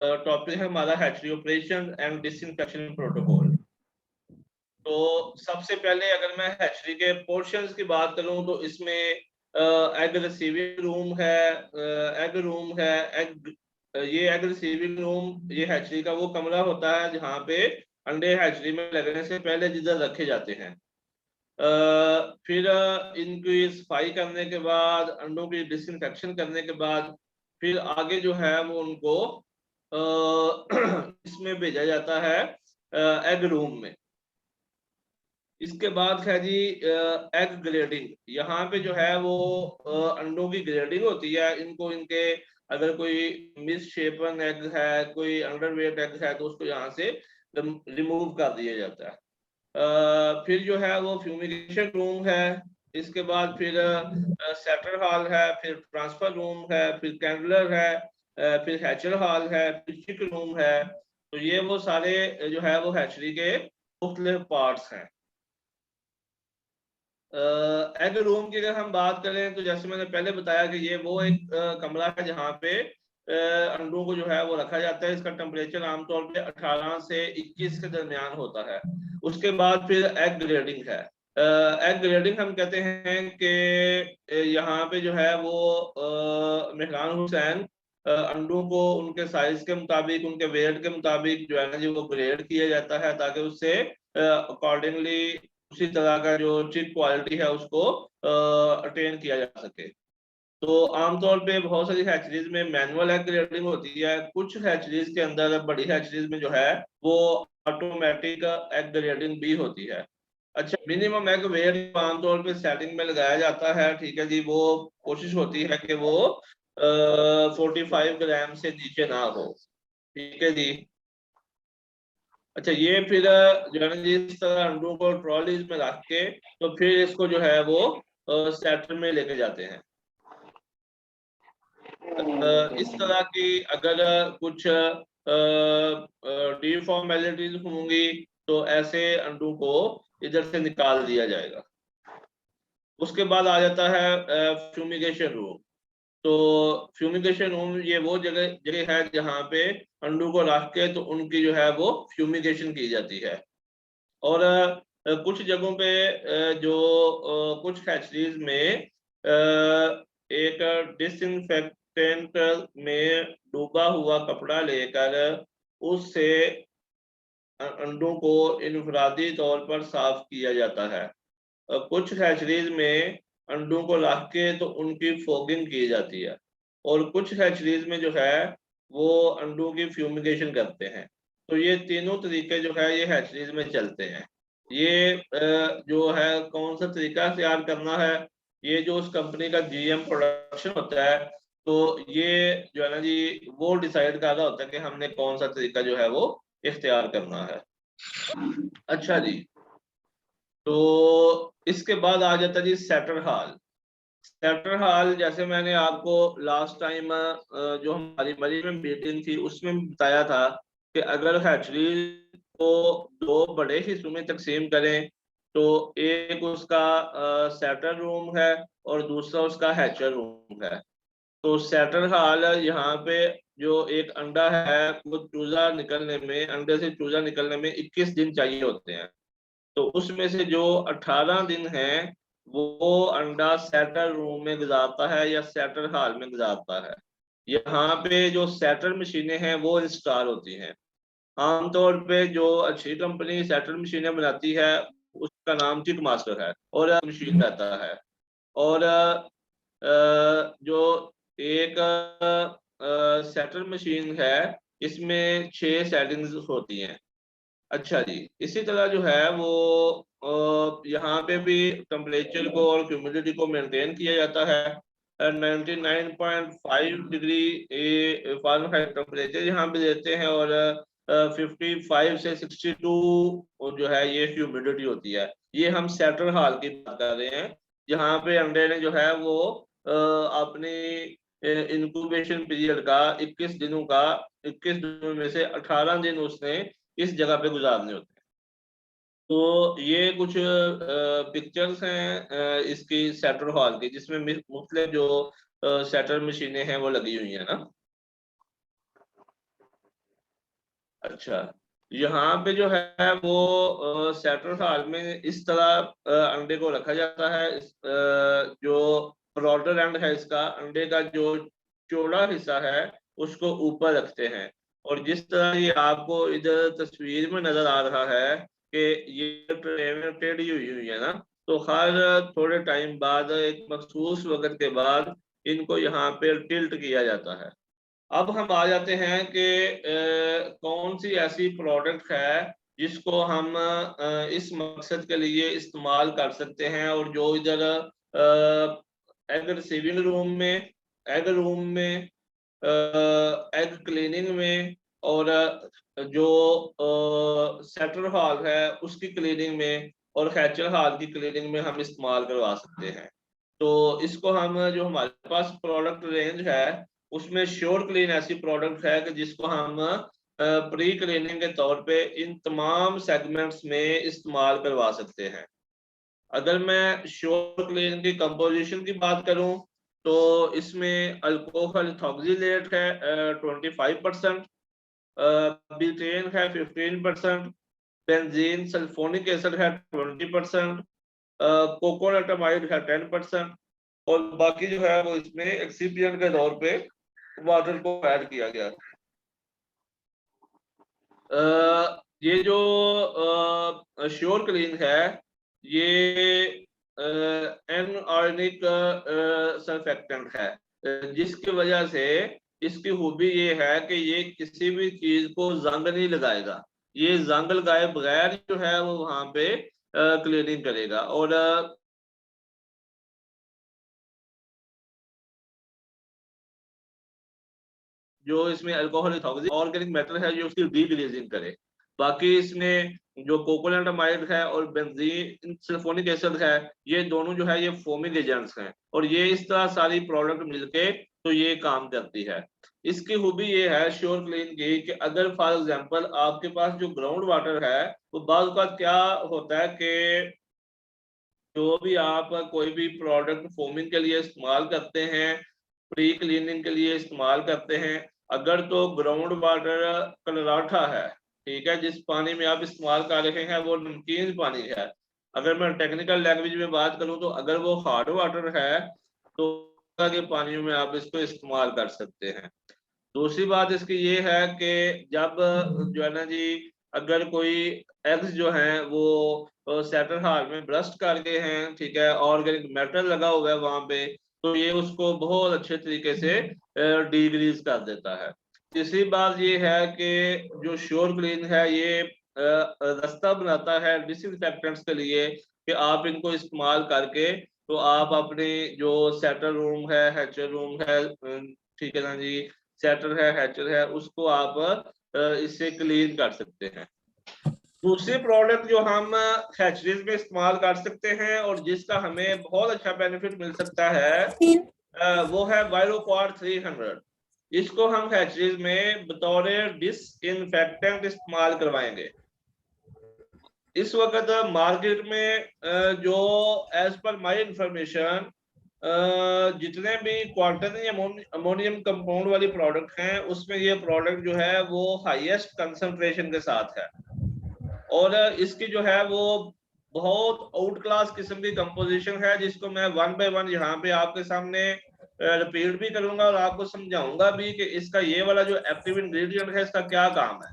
Topic है हमारा hatchery operation and disinfection protocol. तो सबसे पहले अगर मैं हैचरी के पोर्शंस की बात करूं तो इसमें एग रिसीविंग रूम है, एग रूम है, एग ये एग रिसीविंग रूम ये हैचरी का वो कमरा होता है जहाँ पे अंडे हैचरी में लगने से पहले जिधर रखे जाते हैं। फिर इनकी सफाई करने के बाद, अंडों की डिसइंफेक्शन करने के बाद फिर आगे जो है वो उनको इसमें भेजा जाता है एग रूम में। इसके बाद है जी एग ग्रेडिंग। यहाँ पे जो है वो अंडों की ग्रेडिंग होती है। इनको इनके अगर कोई मिस शेपन एग है, कोई अंडरवेट एग है, तो उसको यहाँ से रिमूव कर दिया जाता है। फिर जो है वो फ्यूमिगेशन रूम है। इसके बाद फिर सेटर हॉल है, फिर ट्रांसफर रूम है, फिर कैंडलर है, फिर हैचर हॉल है, फिर चिक रूम है। तो ये वो सारे जो है वो हैचरी के मुख्तलिफ पार्ट्स हैं। एग रूम की अगर हम बात करें तो जैसे मैंने पहले बताया कि ये वो एक कमरा है जहाँ पे अंडों को जो है वो रखा जाता है। इसका टेम्परेचर आमतौर पे 18 से 21 के दरमियान होता है। उसके बाद फिर एग ग्रेडिंग है। एग ग्रेडिंग हम कहते हैं कि यहाँ पे जो है वो मेहरान हुसैन अंडों को उनके साइज के मुताबिक, उनके वेट के मुताबिक जो है ना जी वो ग्रेड किया जाता है, ताकि उससे अकॉर्डिंगली उसी तरह का जो चिप क्वालिटी है उसको अटेन किया जा सके। तो आमतौर पे बहुत सारी हैचरीज में मैनुअल एग ग्रेडिंग होती है। कुछ हैचरीज के अंदर, बड़ी हैचरीज में जो है वो ऑटोमेटिक एग ग्रेडिंग भी होती है। अच्छा, मिनिमम एग वेट आमतौर पे सेटिंग में लगाया जाता है। ठीक है जी, वो कोशिश होती है कि वो 45 ग्राम से नीचे ना हो। ठीक है जी। अच्छा, ये फिर जो है ना जी इस तरह अंडों को ट्रॉलीज में रख के तो फिर इसको जो है वो सेटर में लेके जाते हैं। इस तरह की अगर कुछ डिफॉर्मेलिटीज होंगी तो ऐसे अंडों को इधर से निकाल दिया जाएगा। उसके बाद आ जाता है फ्यूमिगेशन रूम। तो फ्यूमिगेशन रूम ये वो जगह जगह है जहाँ पे अंडों को रख के तो उनकी जो है वो फ्यूमिगेशन की जाती है। और कुछ जगहों पे जो कुछ हैचरीज में एक डिसइंफेक्टेंट में डूबा हुआ कपड़ा लेकर उससे अंडों को इनफरादी तौर पर साफ किया जाता है। कुछ हैचरीज में अंडों को रख के तो उनकी फोगिंग की जाती है। और कुछ हैचरीज में जो है वो अंडों की फ्यूमिगेशन करते हैं। तो ये तीनों तरीके जो है ये हैचरीज में चलते हैं। ये जो है कौन सा तरीका तैयार करना है, ये जो उस कंपनी का जीएम प्रोडक्शन होता है, तो ये जो है ना जी वो डिसाइड कर रहा होता है कि हमने कौन सा तरीका जो है वो इख्तियार करना है। अच्छा जी, तो इसके बाद आ जाता जी सेटर हॉल। सेटर हॉल जैसे मैंने आपको लास्ट टाइम जो हमारी मरी में मीटिंग थी उसमें बताया था कि अगर हैचरी को दो बड़े हिस्सों में तकसीम करें तो एक उसका सेटर रूम है और दूसरा उसका हैचर रूम है। तो सेटर हॉल यहाँ पे जो एक अंडा है वो चूजा निकलने में, अंडे से चूजा निकलने में 21 दिन चाहिए होते हैं। तो उसमें से जो 18 दिन है वो अंडा सेटर रूम में गुजारता है या सेटर हॉल में गुजारता है। यहाँ पे जो सेटर मशीनें हैं वो इंस्टॉल होती हैं। आमतौर पे जो अच्छी कंपनी सेटर मशीनें बनाती है उसका नाम चिक मास्टर है और मशीन रहता है। और जो एक सेटर मशीन है इसमें 6 सेटिंग्स होती हैं। अच्छा जी, इसी तरह जो है वो यहाँ पे भी टेम्परेचर को और ह्यूमिडिटी को मेंटेन किया जाता है। 99.5 डिग्री फारेनहाइट टेम्परेचर यहाँ पे देते हैं और 55 से 62 जो है ये ह्यूमिडिटी होती है। ये हम सेटर हॉल की बात कर रहे हैं जहाँ पे अंडे ने जो है वो अपनी इंक्यूबेशन पीरियड का 21 दिनों में से 18 दिन उसने इस जगह पे गुजारने होते हैं। तो ये कुछ पिक्चर्स हैं इसकी सेटर हॉल की, जिसमें मुख्तलिफ जो सेटर मशीनें हैं वो लगी हुई है ना। अच्छा, यहाँ पे जो है वो सेंट्रल हॉल में इस तरह अंडे को रखा जाता है। जो ब्रॉडर एंड है इसका, अंडे का जो चौड़ा हिस्सा है उसको ऊपर रखते हैं। और जिस तरह ये आपको इधर तस्वीर में नजर आ रहा है कि ये ट्रे में टेढ़ी हुई हुई है ना, तो हर थोड़े टाइम बाद, एक मखसूस वक्त के बाद, इनको यहाँ पे टिल्ट किया जाता है। अब हम आ जाते हैं कि कौन सी ऐसी प्रोडक्ट है जिसको हम इस मकसद के लिए इस्तेमाल कर सकते हैं, और जो इधर एग रिसीविंग रूम में, एग रूम में, एग क्लीनिंग में, और जो सेंट्रल हॉल है उसकी क्लीनिंग में, और हैचर हॉल की क्लीनिंग में हम इस्तेमाल करवा सकते हैं। तो इसको हम, जो हमारे पास प्रोडक्ट रेंज है उसमें श्योर क्लीन ऐसी प्रोडक्ट है कि जिसको हम प्री क्लीनिंग के तौर पे इन तमाम सेगमेंट्स में इस्तेमाल करवा सकते हैं। अगर मैं श्योर क्लीन की कंपोजिशन की बात करूं तो इसमें अल्कोहल थॉक्सिलेट है 25%, ब्यूटेन है 15%, बेंजीन सल्फोनिक एसिड है 20%, कोकोनट अमाइड है 10%, और बाकी जो है वो इसमें एक्सिपिएंट के तौर पे वाटर को ऐड किया गया। ये जो श्योर क्लीन है, ये एनऑर्गेनिक सर्फेक्टेंट है, जिसकी वजह से इसकी खूबी ये है कि ये किसी भी चीज को जंग नहीं लगाएगा। ये जंग लगाए बगैर जो है वो वहां पे क्लीनिंग करेगा। और जो इसमें अल्कोहल ऑर्गेनिक मैटर है जो उसकी डीग्लेजिंग करे। बाकी इसमें जो कोकोनट अमाइड है और बेंजीन सल्फोनिक एसिड है, ये दोनों जो है ये फोमिंग एजेंट्स हैं, और ये इस तरह सारी प्रोडक्ट मिलके तो ये काम करती है। इसकी खूबी ये है श्योर क्लीन की कि अगर फॉर एग्जांपल आपके पास जो ग्राउंड वाटर है, वो बाज़ औक़ात क्या होता है कि जो भी आप कोई भी प्रोडक्ट फोमिंग के लिए इस्तेमाल करते हैं, प्री क्लीनिंग के लिए इस्तेमाल करते हैं, अगर तो ग्राउंड वाटर कलराठा है, ठीक है, जिस पानी में आप इस्तेमाल कर रहे हैं वो नमकीन पानी है। अगर मैं टेक्निकल लैंग्वेज में बात करूं तो अगर वो हार्ड वाटर है तो के पानियों में आप इसको इस्तेमाल कर सकते हैं। दूसरी बात इसकी ये है कि जब जो है ना जी, अगर कोई एग्स जो हैं वो सेटल हाल में ब्रस्ट कर गए हैं, ठीक है, ऑर्गेनिक मैटर लगा हुआ है वहां पे, तो ये उसको बहुत अच्छे तरीके से डिग्रीज कर देता है। तीसरी बात ये है कि जो श्योर क्लीन है ये रास्ता बनाता है डिसइंफेक्टेंट्स के लिए, कि आप इनको इस्तेमाल करके तो आप अपने जो सेटल रूम है, हैचर रूम है, ठीक है ना जी, सेटर है, हैचर है, उसको आप इससे क्लीन कर सकते हैं। दूसरी प्रोडक्ट जो हम हैचरीज में इस्तेमाल कर सकते हैं और जिसका हमें बहुत अच्छा बेनिफिट मिल सकता है, वो है वायरोक्वाड 300। इसको हम हैचरीज में बतौर डिसइंफेक्टेंट इस्तेमाल करवाएंगे। इस वक्त मार्केट में जो एज पर माई इंफॉर्मेशन जितने भी क्वार्टरनी अमोनियम कंपाउंड वाली प्रोडक्ट हैं उसमें ये प्रोडक्ट जो है वो हाईएस्ट कंसंट्रेशन के साथ है, और इसकी जो है वो बहुत आउट क्लास किस्म की कंपोजिशन है, जिसको मैं वन बाय वन यहाँ पे आपके सामने रिपीट भी करूंगा और आपको समझाऊंगा भी कि इसका ये वाला जो एक्टिव इंग्रेडिएंट है इसका क्या काम है।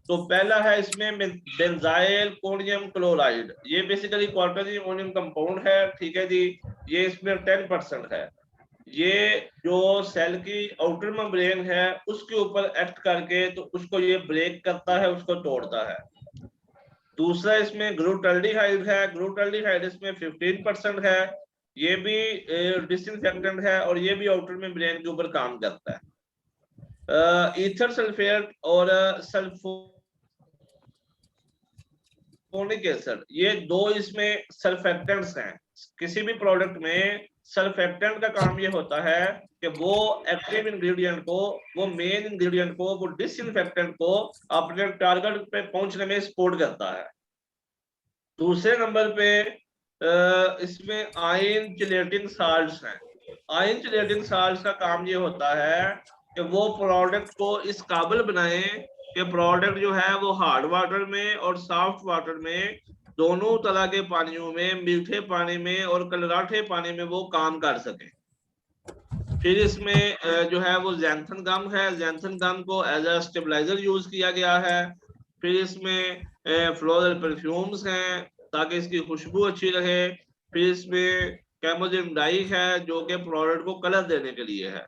तो पहला है इसमें बेंजाइल कोनियम क्लोराइड, ये बेसिकली क्वार्टरनी अमोनियम कंपाउंड है, ठीक है जी। ये इसमें 10% है। ये जो सेल की आउटर मेम्ब्रेन है उसके ऊपर एक्ट करके तो उसको ये ब्रेक करता है, उसको तोड़ता है। दूसरा इसमें ग्लूटाल्डिहाइड है, ग्लूटाल्डिहाइड इसमें 15% है। ये भी डिसइंफेक्टेंट है और ये भी आउटर मेम्ब्रेन के ऊपर काम करता है। ईथर सल्फेट और सल्फोनिक एसिड, ये दो इसमें सल्फेक्टेंट्स हैं। किसी भी प्रोडक्ट में सल्फेक्टेंट का काम ये होता है कि वो एक्टिव इंग्रेडिएंट को, वो मेन इंग्रेडिएंट को, वो डिसइंफेक्टेंट को अपने टारगेट पे पहुंचने में सपोर्ट करता है। दूसरे नंबर पे इसमें आयन चिलेटिंग साल्ट्स हैं। आयन चिलेटिंग साल्ट्स का काम ये होता है कि वो प्रोडक्ट को इस काबिल बनाए कि प्रोडक्ट जो है वो हार्ड वाटर में और सॉफ्ट वाटर में दोनों तरह के पानियों में, मीठे पानी में और कलराठे पानी में वो काम कर सके। फिर इसमें जो है वो ज़ैंथन गम है, ज़ैंथन गम को एज अ स्टेबलाइजर यूज किया गया है। फिर इसमें फ्लोरल परफ्यूम्स हैं ताकि इसकी खुशबू अच्छी रहे। फिर इसमें कैमोजिन डाई है जो कि प्रोडक्ट को कलर देने के लिए है।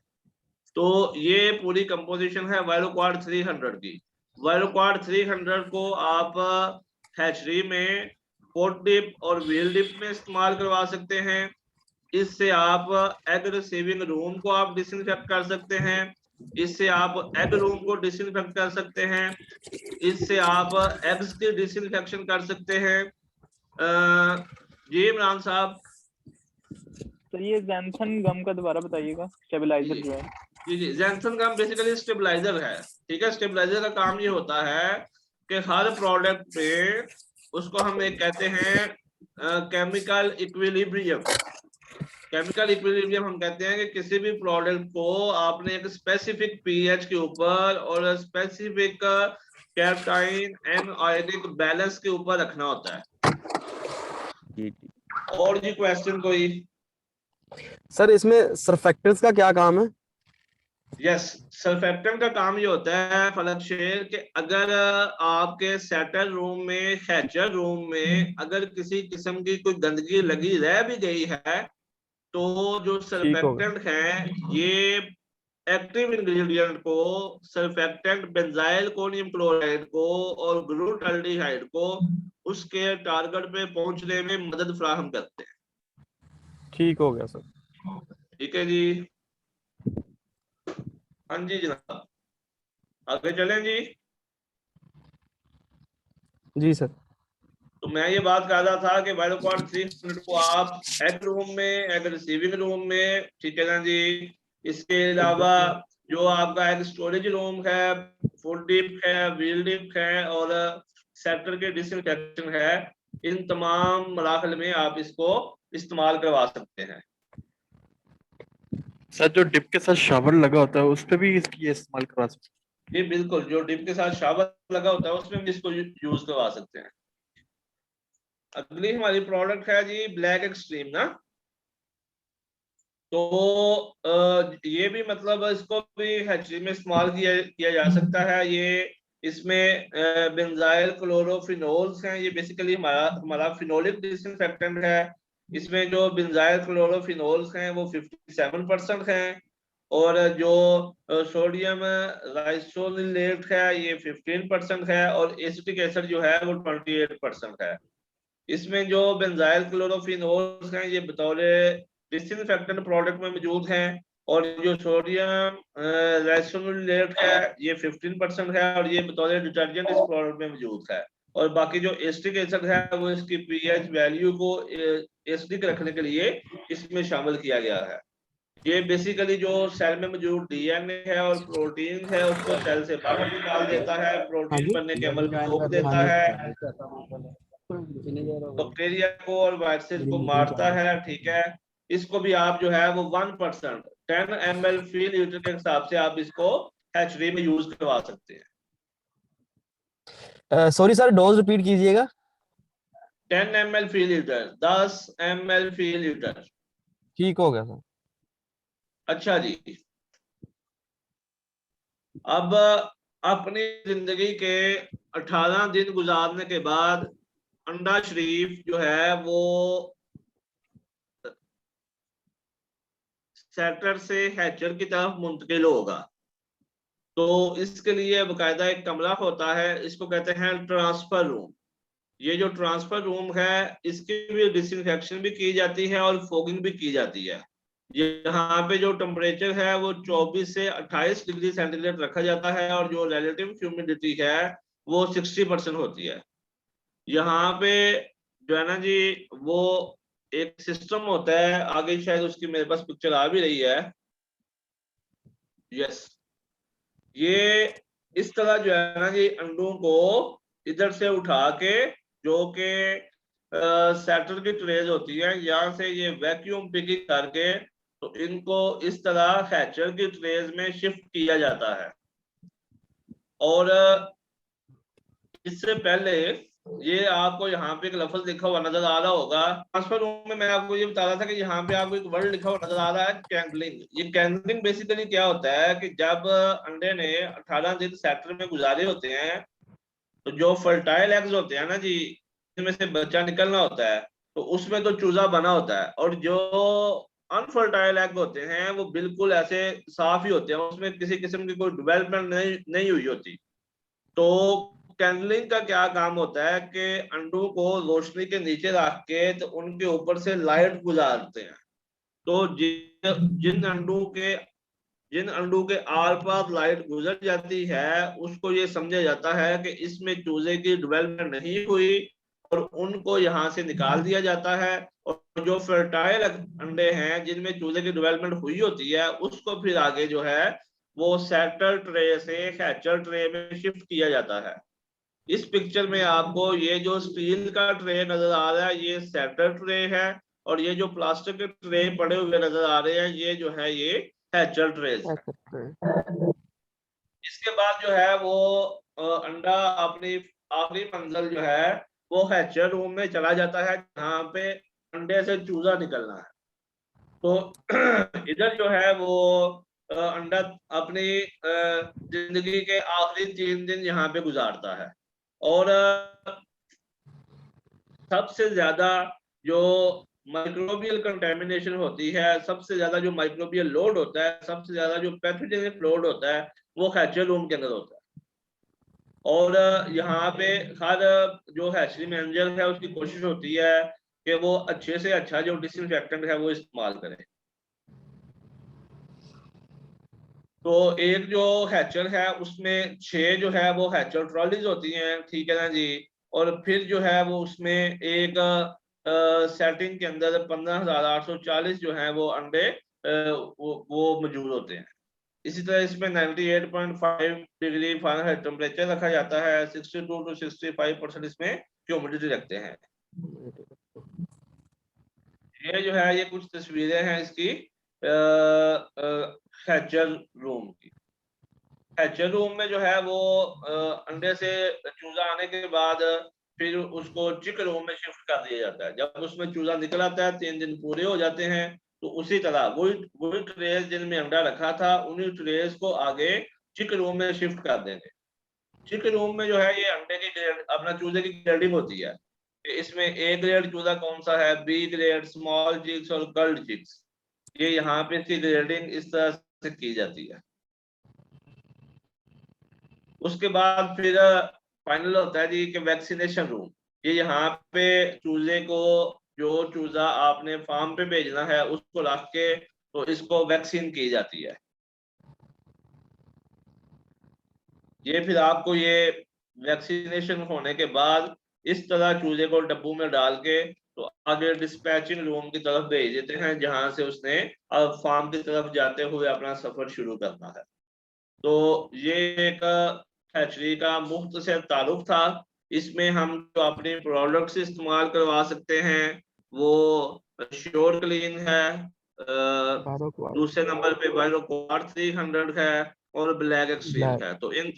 तो ये पूरी कंपोजिशन है वायरोक्वाड 300 की। वायरोक्वाड 300 को आप हैचरी में पोट डिप और व्हील डिप में इस्तेमाल करवा सकते हैं। इससे आप एग रिसीविंग रूम को आप डिसइंफेक्ट कर सकते हैं। इससे आप एग रूम को डिसइंफेक्ट कर सकते हैं। इससे आप एग्स की डिसइंफेक्शन कर सकते हैं। जी इमरान साहब। सर ये ज़ैंथन गम का दोबारा बताइएगा, स्टेबलाइजर जो है। जी ज़ैंथन गम बेसिकली स्टेबलाइजर है। ठीक है, स्टेबलाइजर का काम ये होता है कि हर प्रोडक्ट पे उसको हम एक कहते हैं केमिकल इक्विलिब्रियम। केमिकल इक्विलिब्रियम हम कहते हैं कि किसी भी प्रोडक्ट को आपने एक स्पेसिफिक पीएच के ऊपर और specific cation and ionic balance के ऊपर रखना होता है। जी। और जी क्वेश्चन कोई? सर इसमें सरफेक्टेंट्स का क्या काम है? यस, सरफेक्टेंट का काम ये होता है फलक शेर कि अगर आपके सेटल रूम में, हैचर रूम में अगर किसी किस्म की कोई गंदगी लगी रह भी गई है तो जो ठीक होगा। सरफेक्टेंट है ये एक्टिव इंग्रेडिएंट को, सरफेक्टेंट बेंजाइल कोनियम क्लोराइड को और ग्लूटाल्डिहाइड को उसके टारगेट पे पहुंचने में मदद फराहम करते हैं। ठीक हो गया सर। ठीक है जी। हाँ जी जनाब, आगे चलें जी। जी सर। तो मैं ये बात कर रहा था कि वायरोक्वाड 300 को आप एग रूम में, एग रिसीविंग रूम में, ठीक है ना जी, इसके अलावा जो आपका एग स्टोरेज रूम है, फुड डिप है, व्हील डिप है और सेक्टर के डिसइंफेक्शन है, इन तमाम मराहल में आप इसको इस्तेमाल करवा सकते हैं। सर जो डिप के साथ शावर लगा होता है उस पे भी इसकी इस्तेमाल करवा सकते हैं? जी बिल्कुल, जो डिप के साथ शावर लगा होता है उसमें भी इसको यूज करवा सकते हैं। अगली हमारी प्रोडक्ट है जी ब्लैक एक्सट्रीम ना। तो ये भी मतलब इसको भी हैचरी में इस्तेमाल किया जा सकता है। ये इसमें बेंजाइल क्लोरोफिनोल्स हैं। ये बेसिकली हमारा फिनोलिक डिसइंफेक्टेंट है। इसमें जो बेंजाइल क्लोरोफिनोल्स हैं वो 57% हैं और जो सोडियम राइसोनिलेट है ये 15% है और एसिटिक एसिड जो है वो 28% है। इसमें जो बेंजाइल क्लोरोफिनोल्स हैं ये बतौर डिसइंफेक्टेंट प्रोडक्ट में मौजूद हैं और जो सोडियम राइसोनिलेट है ये 15% है और ये बतौर डिटर्जेंट इस प्रोडक्ट में मौजूद है। और बाकी जो एसिटिक एसिड है वो इसकी पीएच वैल्यू को एसिडिक रखने के लिए इसमें शामिल किया गया है। ये बेसिकली जो सेल में मौजूद डीएनए है और प्रोटीन है उसको सेल से बाहर निकाल देता है, प्रोटीन बनने के अमल को रोक देता है, बैक्टीरिया को और वायरसेस को मारता है। ठीक है, इसको भी आप जो है वो 1% 10 ml फी लीटर के हिसाब से आप इसको हैचरी में यूज करवा सकते हैं। सॉरी सर, डोज रिपीट कीजिएगा। 10 ml फी लीटर, 10 ml फी लीटर। ठीक हो गया सर। अच्छा जी, अब अपनी जिंदगी के 18 दिन गुजारने के बाद अंडा शरीफ जो है वो सेटर से हैचर की तरफ मुंतकिल होगा। तो इसके लिए बकायदा एक कमरा होता है, इसको कहते हैं ट्रांसफर रूम। ये जो ट्रांसफर रूम है इसकी भी डिसइंफेक्शन भी की जाती है और फोगिंग भी की जाती है। यहाँ पे जो टेम्परेचर है वो 24 से 28 डिग्री सेंटीग्रेड रखा जाता है और जो रिलेटिव ह्यूमिडिटी है वो 60% होती है। यहाँ पे जो है ना जी वो एक सिस्टम होता है, आगे शायद उसकी मेरे पास पिक्चर आ भी रही है। यस, ये इस तरह जो है ना जी अंडों को इधर से उठा के, जो कि सेटर की ट्रेज होती है, यहाँ से ये वैक्यूम पिकिंग करके तो इनको इस तरह हैचर की ट्रेज में शिफ्ट किया जाता है और इससे पहले ये आपको यहाँ पे एक लफ्ज लिखा हुआ नजर आ रहा होगा। ट्रांसफर रूम में मैं आपको ये बता रहा था कि यहाँ पे आपको एक वर्ड लिखा हुआ नजर आ रहा है, कैंडलिंग। ये कैंडलिंग बेसिकली क्या होता है कि जब अंडे ने 18 दिन सेक्टर में गुजारे होते हैं, तो जो फर्टाइल एग्स होते हैं ना जी, इसमें से बच्चा निकलना होता है, तो उसमें तो चूजा बना होता है, और जो अनफर्टाइल एग होते हैं वो बिल्कुल ऐसे साफ ही होते हैं, उसमें किसी किस्म की कोई डेवलपमेंट नहीं हुई होती। तो कैंडलिंग का क्या काम होता है कि अंडों को रोशनी के नीचे रख के तो उनके ऊपर से लाइट गुजारते हैं। तो जिन अंडों के आर पार लाइट गुजर जाती है, उसको ये समझा जाता है कि इसमें चूजे की डेवलपमेंट नहीं हुई, और उनको यहाँ से निकाल दिया जाता है। और जो फर्टाइल अंडे हैं जिनमें चूजे की डेवलपमेंट हुई होती है, उसको फिर आगे जो है वो सेटल ट्रे से हैचर ट्रे में शिफ्ट किया जाता है। इस पिक्चर में आपको ये जो स्टील का ट्रे नजर आ रहा है, ये सेटल ट्रे है, और ये जो प्लास्टिक के ट्रे पड़े हुए नजर आ रहे हैं, ये जो है ये हैचर ट्रेज है। इसके बाद जो है वो अंडा अपनी आखिरी मंजिल जो है वो हैचर रूम में चला जाता है, जहाँ पे अंडे से चूजा निकलना है। तो इधर जो है वो अंडा अपनी जिंदगी के आखिरी 3 दिन यहाँ पे गुजारता है। और सबसे ज्यादा जो माइक्रोबियल कंटेमिनेशन होती है, सबसे ज्यादा जो माइक्रोबियल लोड होता है, सबसे ज्यादा जो पैथोजेनिक लोड होता है, वो हैचरी रूम के अंदर होता है। और यहाँ पे हर जो हैचरी मैनेजर है उसकी कोशिश होती है कि वो अच्छे से अच्छा जो डिसइंफेक्टेंट है वो इस्तेमाल करे। तो एक जो हैचर है उसमें 6 जो है वो हैचर ट्रॉलीज होती हैं, ठीक है ना जी। और फिर जो है वो उसमें एक सेटिंग के अंदर 15,840 जो है वो अंडे वो मौजूद होते हैं। इसी तरह इसमें 98.5 डिग्री फ़ारेनहाइट टेम्परेचर रखा जाता है, 62 to 65% इसमें ह्यूमिडिटी रखते हैं। ये जो है ये कुछ तस्वीरें हैं इसकी हैचर रूम की। हैचर रूम में जो है वो अंडे से चूजा आने के बाद फिर उसको चिक रूम में शिफ्ट कर दिया जाता है। जब उसमें चूजा निकल आता है, 3 दिन पूरे हो जाते हैं, तो उसी तरह वही ट्रेस जिनमें अंडा रखा था, उन्हीं ट्रेस को आगे चिक रूम में शिफ्ट कर देंगे। चिक रूम में जो है ये अंडे की अपना चूजे की ग्रेडिंग होती है। इसमें ए ग्रेड चूजा कौन सा है, बी ग्रेड, स्मॉल चिक्स और कर्ल्ड चिक्स। ये यहाँ पे इसकी ग्रेडिंग इस तरह से की जाती है। उसके बाद फिर फाइनल होता है जी कि वैक्सीनेशन रूम। ये यहाँ पे चूजे को, जो चूजा आपने फार्म पे भेजना है उसको रख के तो इसको वैक्सीन की जाती है। ये फिर आपको ये वैक्सीनेशन होने के बाद इस तरह चूजे को डब्बू में डाल के तो आगे डिस्पैचिंग रूम की तरफ भेज देते हैं, जहां से उसने अब फार्म की तरफ जाते हुए अपना सफर शुरू करना है। तो ये एक हैचरी का मुफ्त से तारुफ था। इसमें हम जो अपने प्रोडक्ट्स इस्तेमाल करवा सकते हैं वो श्योर क्लीन है, दूसरे नंबर पे बायोक्वाड 300 है, और ब्लैक एक्सट्रीम है। तो इन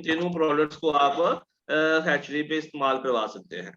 तीनों प्रोडक्ट्स को आप हैचरी पे इस्तेमाल करवा सकते हैं।